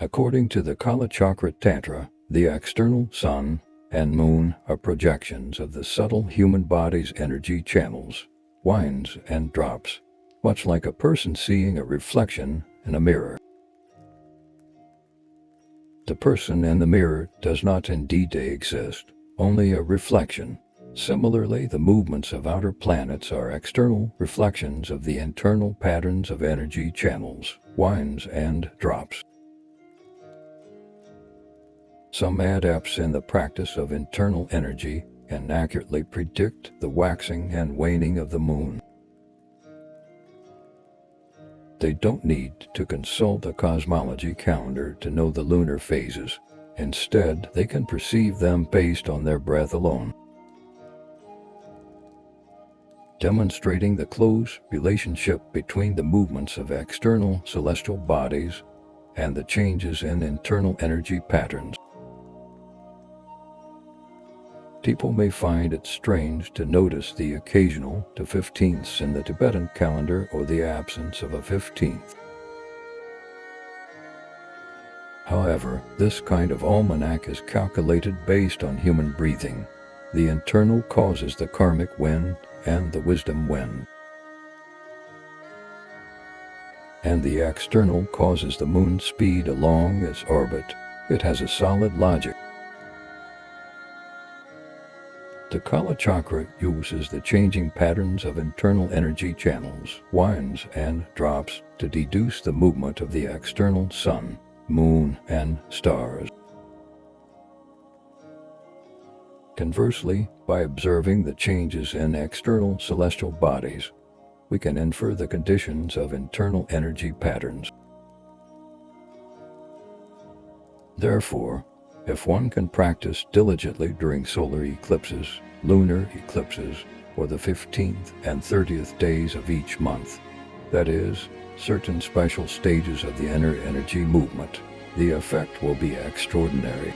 According to the Kalachakra Tantra, the external sun and moon are projections of the subtle human body's energy channels, winds and drops, much like a person seeing a reflection in a mirror. The person in the mirror does not indeed exist, only a reflection. Similarly, the movements of outer planets are external reflections of the internal patterns of energy channels, winds and drops. Some adepts in the practice of internal energy can accurately predict the waxing and waning of the moon. They don't need to consult a cosmology calendar to know the lunar phases. Instead, they can perceive them based on their breath alone, demonstrating the close relationship between the movements of external celestial bodies and the changes in internal energy patterns. People may find it strange to notice the occasional 15ths in the Tibetan calendar or the absence of a 15th. However, this kind of almanac is calculated based on human breathing. The internal causes the karmic wind and the wisdom wind, and the external causes the moon's speed along its orbit. It has a solid logic. The Kalachakra uses the changing patterns of internal energy channels, winds and drops to deduce the movement of the external sun, moon, and stars. Conversely, by observing the changes in external celestial bodies, we can infer the conditions of internal energy patterns. Therefore, if one can practice diligently during solar eclipses, lunar eclipses, or the 15th and 30th days of each month, that is, certain special stages of the inner energy movement, the effect will be extraordinary.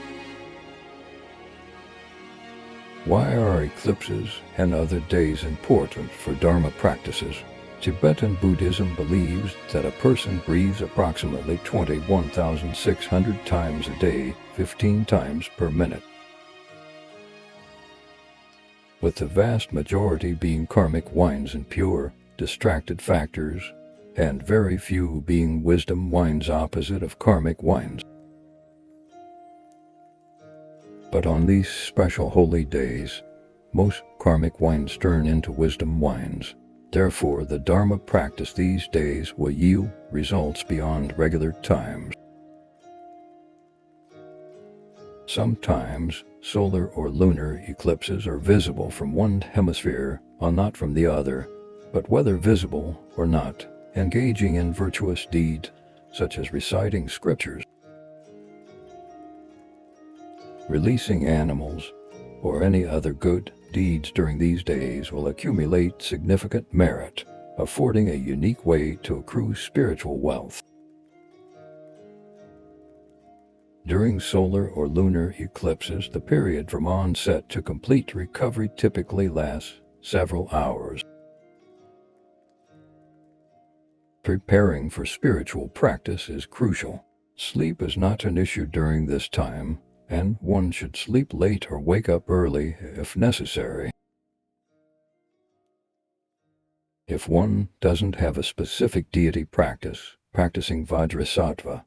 Why are eclipses and other days important for Dharma practices? Tibetan Buddhism believes that a person breathes approximately 21,600 times a day, 15 times per minute, with the vast majority being karmic winds and pure, distracted factors, and very few being wisdom winds opposite of karmic winds. But on these special holy days, most karmic winds turn into wisdom winds. Therefore, the Dharma practice these days will yield results beyond regular times. Sometimes, solar or lunar eclipses are visible from one hemisphere and not from the other, but whether visible or not, engaging in virtuous deeds, such as reciting scriptures, releasing animals, or any other good deeds during these days will accumulate significant merit, affording a unique way to accrue spiritual wealth. During solar or lunar eclipses, the period from onset to complete recovery typically lasts several hours. Preparing for spiritual practice is crucial. Sleep is not an issue during this time, and one should sleep late or wake up early if necessary. If one doesn't have a specific deity practice, practicing Vajrasattva,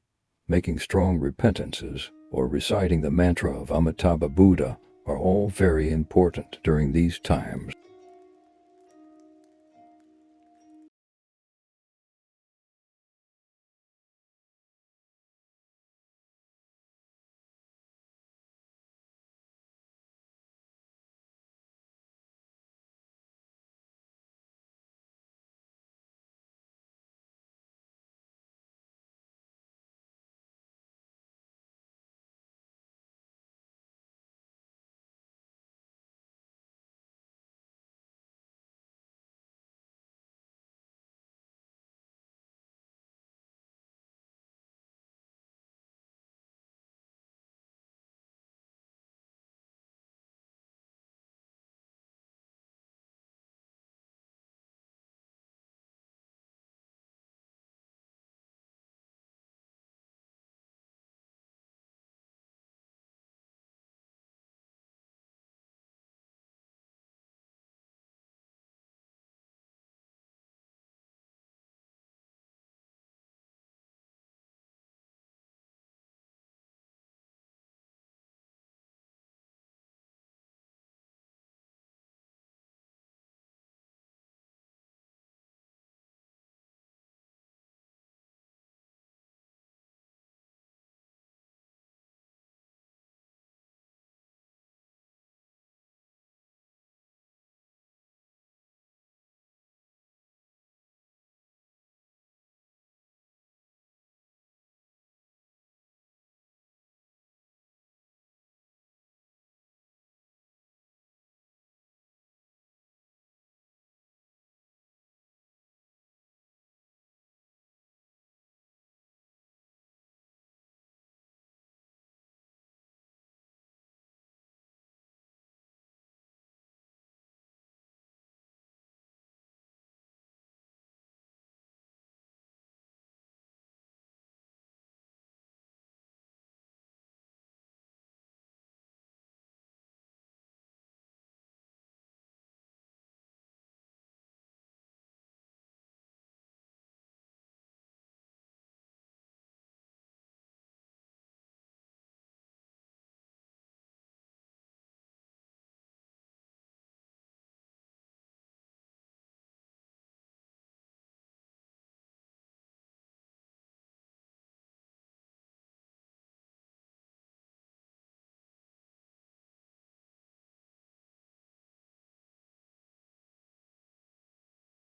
making strong repentances, or reciting the mantra of Amitabha Buddha are all very important during these times.